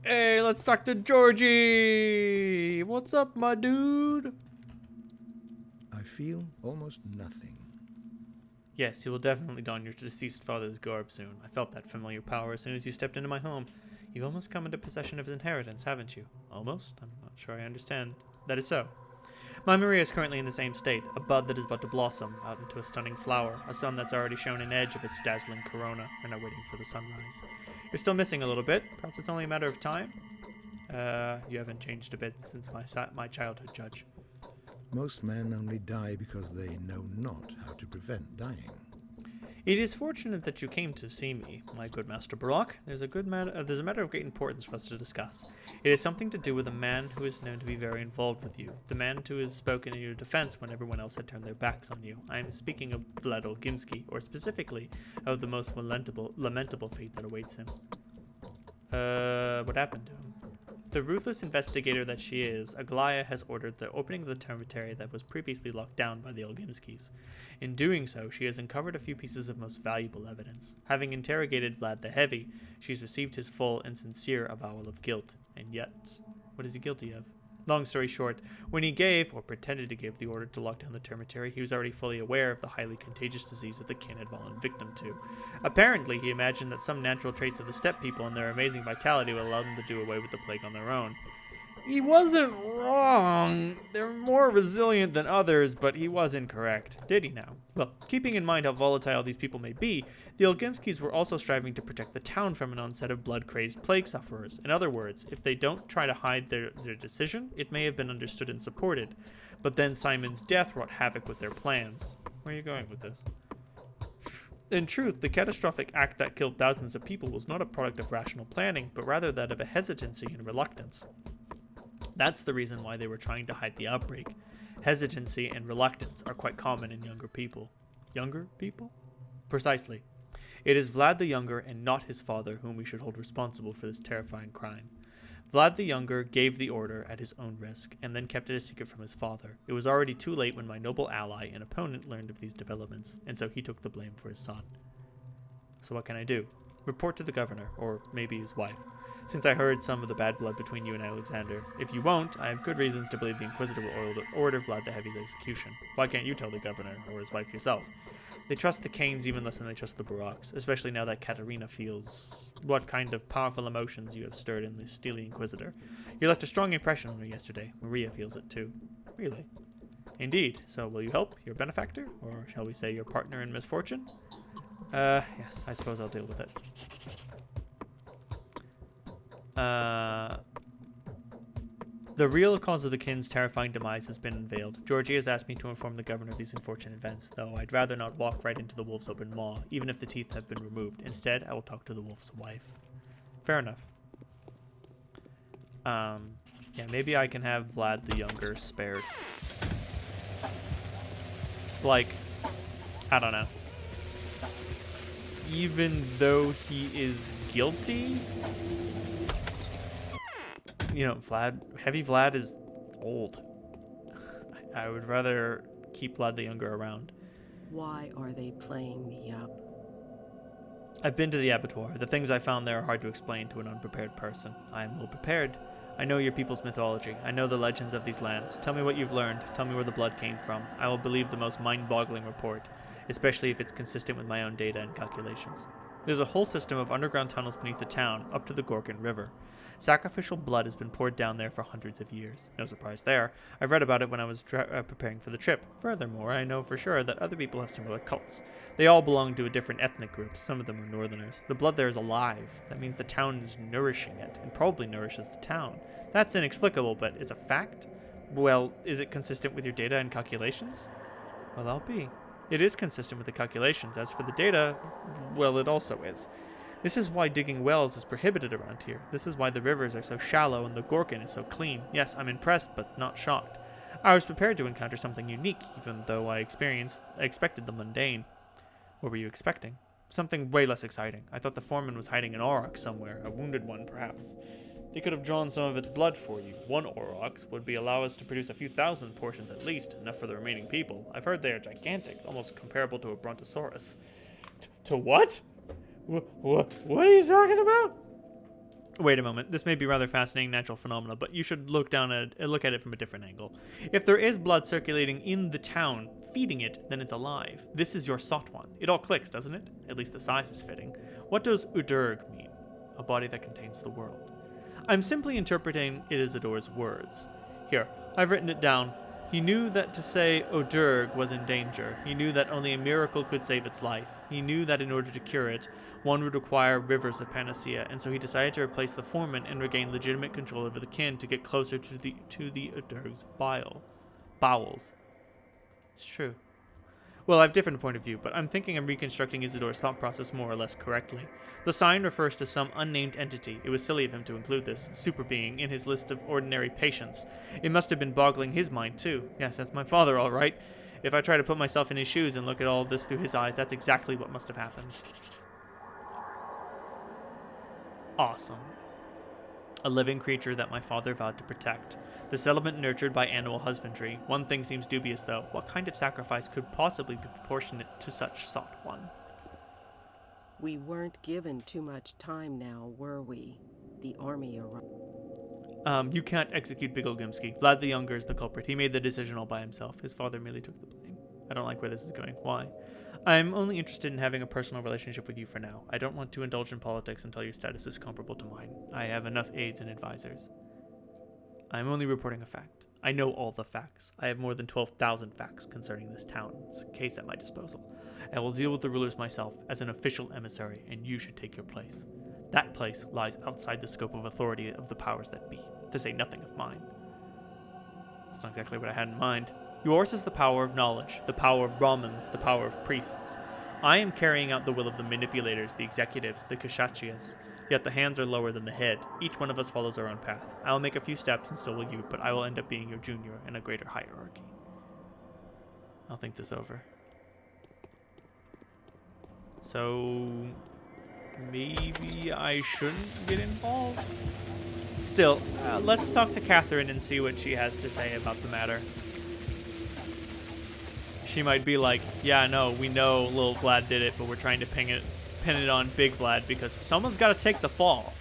Hey, let's talk to Georgie. What's up, my dude? I feel almost nothing. Yes, you will definitely don your deceased father's garb soon. I felt that familiar power as soon as you stepped into my home. You've almost come into possession of his inheritance, haven't you? Almost? I'm not sure I understand. That is so. My Maria is currently in the same state, a bud that is about to blossom out into a stunning flower, a sun that's already shown an edge of its dazzling corona, and are waiting for the sunrise. You're still missing a little bit. Perhaps it's only a matter of time. You haven't changed a bit since my childhood, Judge. Most men only die because they know not how to prevent dying. It is fortunate that you came to see me, my good Master Barak. There's a matter of great importance for us to discuss. It is something to do with a man who is known to be very involved with you, the man who has spoken in your defense when everyone else had turned their backs on you. I am speaking of Vlad Olgimsky, or specifically of the most lamentable fate that awaits him. What happened to him? The ruthless investigator that she is, Aglaya has ordered the opening of the termitary that was previously locked down by the Olgimskys. In doing so, she has uncovered a few pieces of most valuable evidence. Having interrogated Vlad the Heavy, she's received his full and sincere avowal of guilt. And yet, what is he guilty of? Long story short, when he gave, or pretended to give, the order to lock down the termitary, he was already fully aware of the highly contagious disease that the kin had fallen victim to. Apparently, he imagined that some natural traits of the steppe people and their amazing vitality would allow them to do away with the plague on their own. He wasn't wrong. They're more resilient than others, but he was incorrect. Did he now? Well, keeping in mind how volatile these people may be, the Olgimskys were also striving to protect the town from an onset of blood-crazed plague sufferers. In other words, if they don't try to hide their decision, it may have been understood and supported. But then Simon's death wrought havoc with their plans. Where are you going with this? In truth, the catastrophic act that killed thousands of people was not a product of rational planning, but rather that of a hesitancy and reluctance. That's the reason why they were trying to hide the outbreak. Hesitancy and reluctance are quite common in younger people. Younger people? Precisely. It is Vlad the Younger and not his father whom we should hold responsible for this terrifying crime. Vlad the Younger gave the order at his own risk, and then kept it a secret from his father. It was already too late when my noble ally and opponent learned of these developments, and so he took the blame for his son. So what can I do? Report to the governor, or maybe his wife, since I heard some of the bad blood between you and Alexander. If you won't, I have good reasons to believe the Inquisitor will order Vlad the Heavy's execution. Why can't you tell the governor, or his wife yourself? They trust the Canes even less than they trust the Baraks, especially now that Katerina feels what kind of powerful emotions you have stirred in the steely Inquisitor. You left a strong impression on her yesterday. Maria feels it too. Really? Indeed. So will you help your benefactor, or shall we say your partner in misfortune? Yes, I suppose I'll deal with it. The real cause of the kin's terrifying demise has been unveiled. Georgie has asked me to inform the governor of these unfortunate events, though I'd rather not walk right into the wolf's open maw, even if the teeth have been removed. Instead, I will talk to the wolf's wife. Fair enough. Yeah, maybe I can have Vlad the Younger spared. Like, I don't know. Even though he is guilty? You know, Heavy Vlad is old. I would rather keep Vlad the Younger around. Why are they playing me up? I've been to the abattoir. The things I found there are hard to explain to an unprepared person. I am well prepared. I know your people's mythology. I know the legends of these lands. Tell me what you've learned. Tell me where the blood came from. I will believe the most mind-boggling report, especially if it's consistent with my own data and calculations. There's a whole system of underground tunnels beneath the town, up to the Gorgon River. Sacrificial blood has been poured down there for hundreds of years. No surprise there. I've read about it when I was preparing for the trip. Furthermore, I know for sure that other people have similar cults. They all belong to a different ethnic group. Some of them are northerners. The blood there is alive. That means the town is nourishing it, and probably nourishes the town. That's inexplicable, but is a fact? Well, is it consistent with your data and calculations? Well, I'll be. It is consistent with the calculations. As for the data, well, it also is. This is why digging wells is prohibited around here. This is why the rivers are so shallow and the Gorgon is so clean. Yes, I'm impressed, but not shocked. I was prepared to encounter something unique, even though I expected the mundane. What were you expecting? Something way less exciting. I thought the foreman was hiding an aurochs somewhere, a wounded one perhaps. They could have drawn some of its blood for you. One aurochs would allow us to produce a few thousand portions at least, enough for the remaining people. I've heard they are gigantic, almost comparable to a brontosaurus. To what? What are you talking about? Wait a moment. This may be rather fascinating natural phenomena, but you should look at it from a different angle. If there is blood circulating in the town, feeding it, then it's alive. This is your sought one. It all clicks, doesn't it? At least the size is fitting. What does Udurg mean? A body that contains the world. I'm simply interpreting Isildur's words. Here, I've written it down. He knew that to say Udurg was in danger. He knew that only a miracle could save its life. He knew that in order to cure it, one would require rivers of panacea, and so he decided to replace the foreman and regain legitimate control over the kin to get closer to the Udurg's bowels. It's true. Well, I have a different point of view, but I'm thinking I'm reconstructing Isildur's thought process more or less correctly. The sign refers to some unnamed entity. It was silly of him to include this super being in his list of ordinary patients. It must have been boggling his mind, too. Yes, that's my father, all right. If I try to put myself in his shoes and look at all of this through his eyes, that's exactly what must have happened. Awesome. A living creature that my father vowed to protect. The settlement nurtured by animal husbandry. One thing seems dubious, though. What kind of sacrifice could possibly be proportionate to such sought one? We weren't given too much time now, were we? The army arrived. You can't execute Big Olgimsky. Vlad the Younger is the culprit. He made the decision all by himself. His father merely took the blame. I don't like where this is going. Why? I'm only interested in having a personal relationship with you for now. I don't want to indulge in politics until your status is comparable to mine. I have enough aides and advisors. I'm only reporting a fact. I know all the facts. I have more than 12,000 facts concerning this town. It's a case at my disposal. I will deal with the rulers myself as an official emissary, and you should take your place. That place lies outside the scope of authority of the powers that be, to say nothing of mine. That's not exactly what I had in mind. Yours is the power of knowledge, the power of Brahmins, the power of priests. I am carrying out the will of the manipulators, the executives, the Kshatriyas. Yet the hands are lower than the head. Each one of us follows our own path. I will make a few steps and still will you, but I will end up being your junior in a greater hierarchy. I'll think this over. So maybe I shouldn't get involved? Still, let's talk to Catherine and see what she has to say about the matter. She might be like, yeah, no, we know little Vlad did it, but we're trying to pin it on Big Vlad because someone's got to take the fall.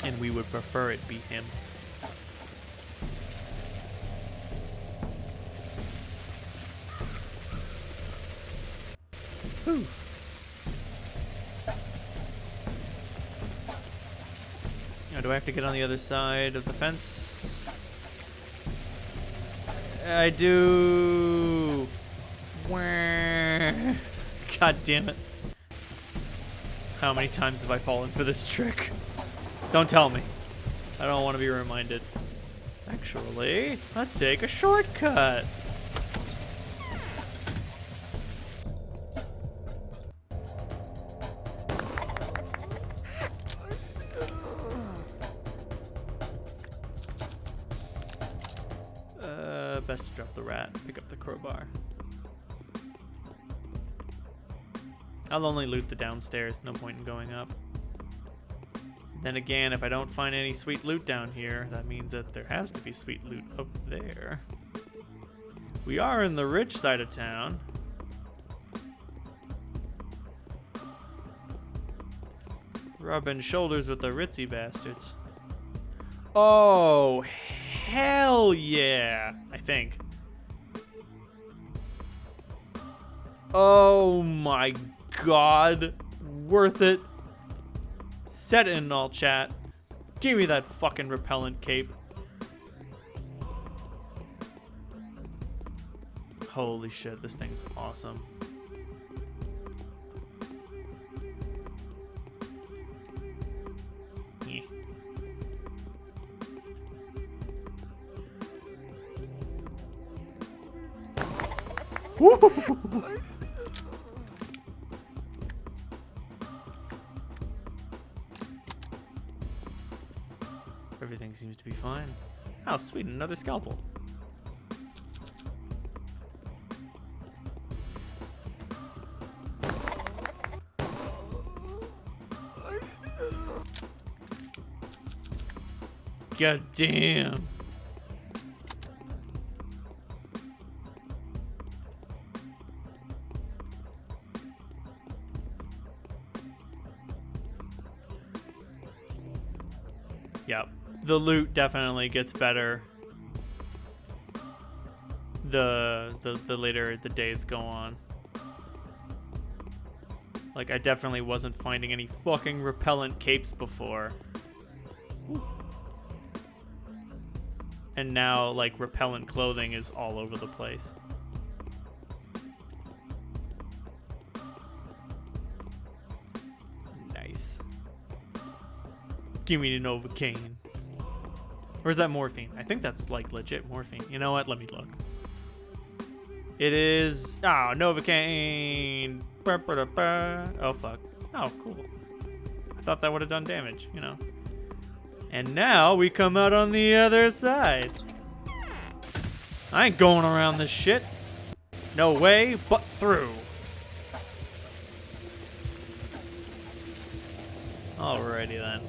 And we would prefer it be him. Whew. Now, do I have to get on the other side of the fence? I do. God damn it. How many times have I fallen for this trick? Don't tell me. I don't want to be reminded. Actually, let's take a shortcut. Best to drop the rat and pick up the crowbar. I'll only loot the downstairs, no point in going up. Then again, if I don't find any sweet loot down here, that means that there has to be sweet loot up there. We are in the rich side of town. Rubbing shoulders with the ritzy bastards. Oh, hell yeah, I think. Oh my god, worth it. Set it in all chat. Give me that fucking repellent cape. Holy shit, this thing's awesome. Yeah. Woo! Everything seems to be fine. Oh, sweet, another scalpel. God damn. Yep. The loot definitely gets better the later the days go on. Like, I definitely wasn't finding any fucking repellent capes before. Ooh. And now, like, repellent clothing is all over the place. Nice. Give me the Novocaine. Or is that morphine? I think that's, like, legit morphine. You know what? Let me look. It is... Oh, Novocaine. Oh, fuck. Oh, cool. I thought that would have done damage, you know. And now we come out on the other side. I ain't going around this shit. No way but through. Alrighty then.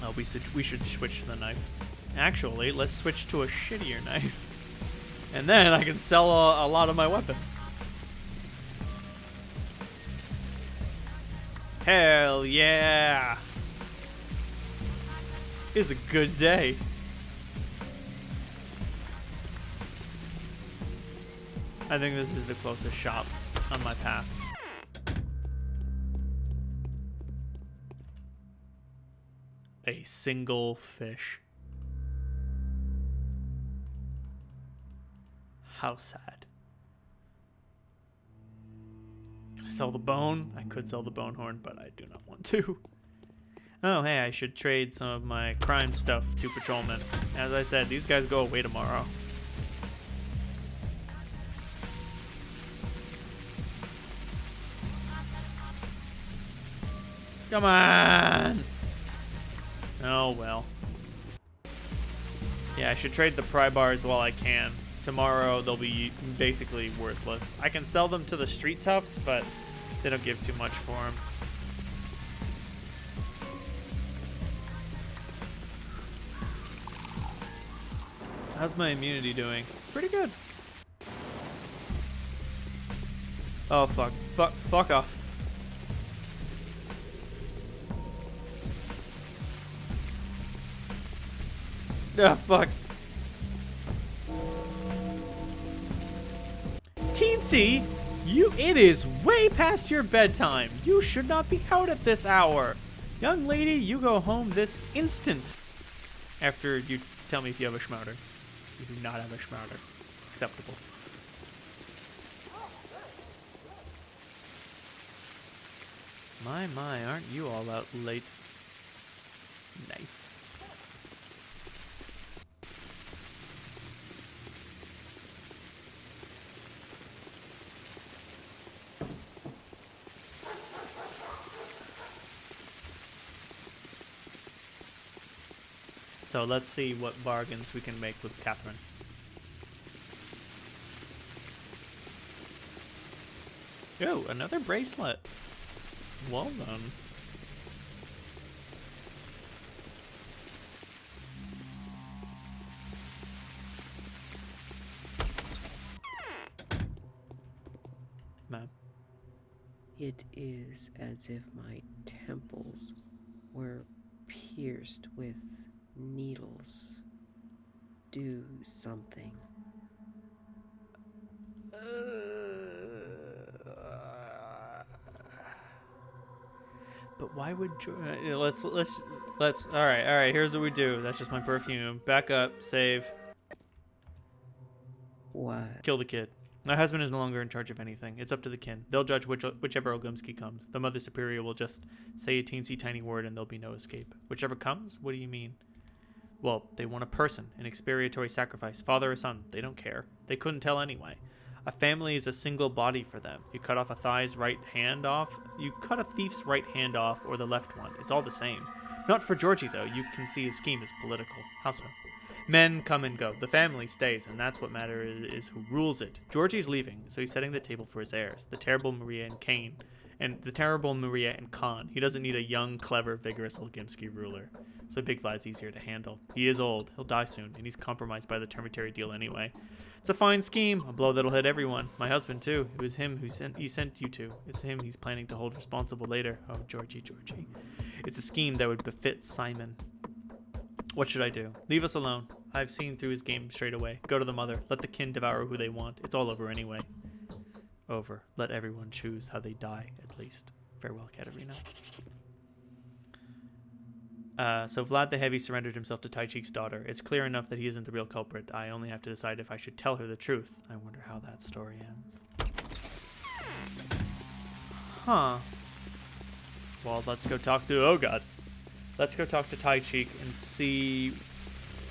Oh, we should switch to the knife. Actually, let's switch to a shittier knife. And then I can sell a lot of my weapons. Hell yeah! It's a good day. I think this is the closest shop on my path. A single fish. How sad. Can I sell the bone? I could sell the bone horn, but I do not want to. Oh, hey, I should trade some of my crime stuff to patrolmen. As I said, these guys go away tomorrow. Come on! Oh, well. Yeah, I should trade the pry bars while I can. Tomorrow, they'll be basically worthless. I can sell them to the street toughs, but they don't give too much for them. How's my immunity doing? Pretty good. Oh, fuck. Fuck off. Ah, fuck. Teensy, it is way past your bedtime. You should not be out at this hour. Young lady, you go home this instant. After you tell me if you have a schmouder. You do not have a schmouder. Acceptable. My, aren't you all out late? Nice. So let's see what bargains we can make with Catherine. Oh, another bracelet. Well done. Ma'am. It is as if my temples were pierced with needles. Do something. But why would let's all right, here's what we do. That's just my perfume. Back up, save. What? Kill the kid. My husband is no longer in charge of anything. It's up to the kin. They'll judge whichever Olgimsky comes. The Mother Superior will just say a teensy tiny word and there'll be no escape. Whichever comes? What do you mean? Well, they want a person, an expiatory sacrifice, father or son. They don't care. They couldn't tell anyway. A family is a single body for them. You cut off a thief's right hand off, or the left one. It's all the same. Not for Georgie, though. You can see his scheme is political. How so? Men come and go. The family stays, and that's what matters is who rules it. Georgie's leaving, so he's setting the table for his heirs, the terrible Maria and Cain. And the terrible Maria and Khan. He doesn't need a young, clever, vigorous Olgimsky ruler. So Big Vlad's easier to handle. He is old. He'll die soon, and he's compromised by the termitary deal anyway. It's a fine scheme, a blow that'll hit everyone. My husband, too. It was him who sent you to. It's him he's planning to hold responsible later. Oh, Georgie. It's a scheme that would befit Simon. What should I do? Leave us alone. I've seen through his game straight away. Go to the mother. Let the kin devour who they want. It's all over anyway. Over. Let everyone choose how they die, at least. Farewell, Katerina. So Vlad the Heavy surrendered himself to Taichik's daughter. It's clear enough that he isn't the real culprit. I only have to decide if I should tell her the truth. I wonder how that story ends. Huh. Well, let's go talk to... Oh, God. Let's go talk to Taichik and see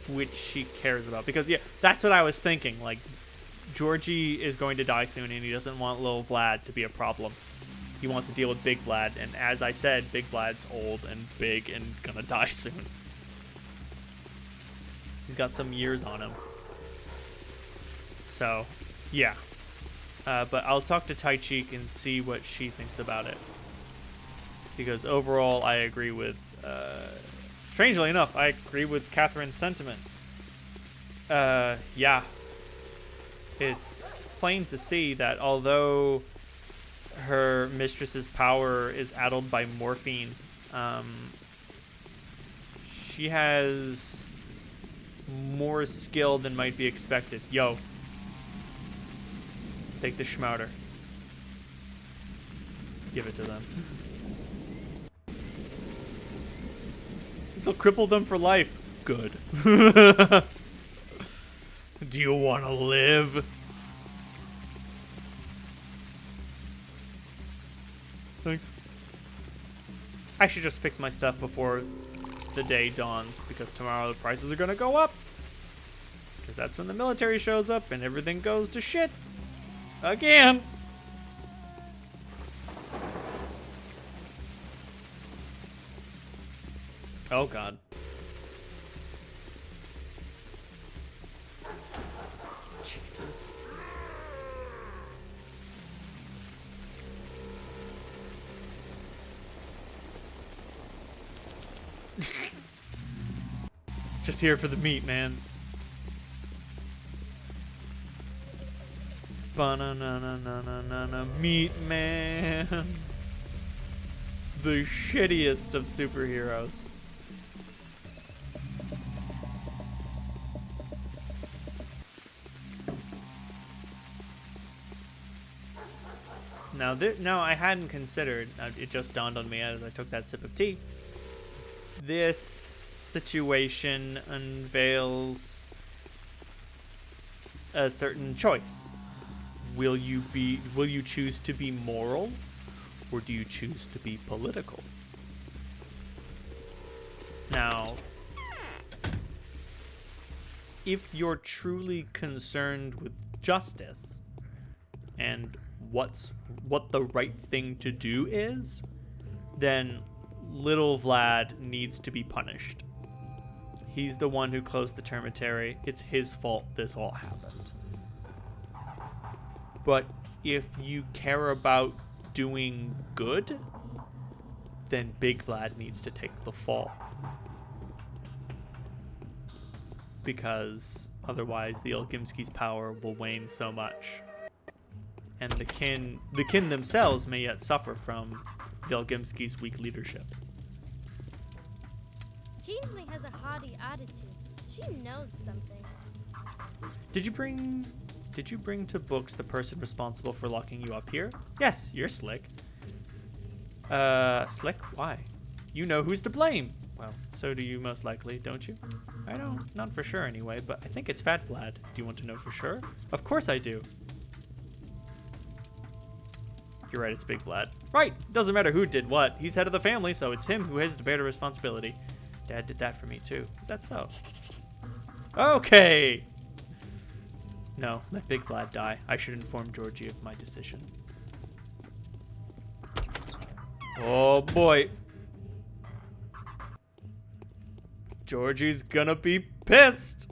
which she cares about. Because, yeah, that's what I was thinking. Like, Georgie is going to die soon, and he doesn't want little Vlad to be a problem. He wants to deal with Big Vlad, and as I said, Big Vlad's old and big and gonna die soon. He's got some years on him. So, yeah. But I'll talk to Taichik and see what she thinks about it. Because overall, I agree with... strangely enough, I agree with Catherine's sentiment. Yeah. It's plain to see that although her mistress's power is addled by morphine, she has more skill than might be expected. Yo. Take the schmouter. Give it to them. This will cripple them for life. Good. Do you want to live? Thanks. I should just fix my stuff before the day dawns, because tomorrow the prices are gonna go up. Because that's when the military shows up and everything goes to shit. Again. Oh, God. Jesus. Just here for the meat, man. Ba-na-na-na-na-na-na, meat man. The shittiest of superheroes. Now I hadn't considered, it just dawned on me as I took that sip of tea. This situation unveils a certain choice. Will you choose to be moral, or do you choose to be political? Now, if you're truly concerned with justice and what the right thing to do is, then little Vlad needs to be punished. He's the one who closed the termitary. It's his fault this all happened. But if you care about doing good, then Big Vlad needs to take the fall. Because otherwise the Olgimsky's power will wane so much. And the kin themselves may yet suffer from the Olgimsky's weak leadership. Changeling has a haughty attitude. She knows something. Did you bring to books the person responsible for locking you up here? Yes, you're slick. Slick? Why? You know who's to blame. Well, so do you most likely, don't you? I don't. Not for sure anyway, but I think it's Fat Vlad. Do you want to know for sure? Of course I do. You're right, it's Big Vlad. Right, doesn't matter who did what. He's head of the family, so it's him who has to bear the responsibility. Dad did that for me too. Is that so? Okay. No, let Big Vlad die. I should inform Georgie of my decision. Oh boy. Georgie's gonna be pissed.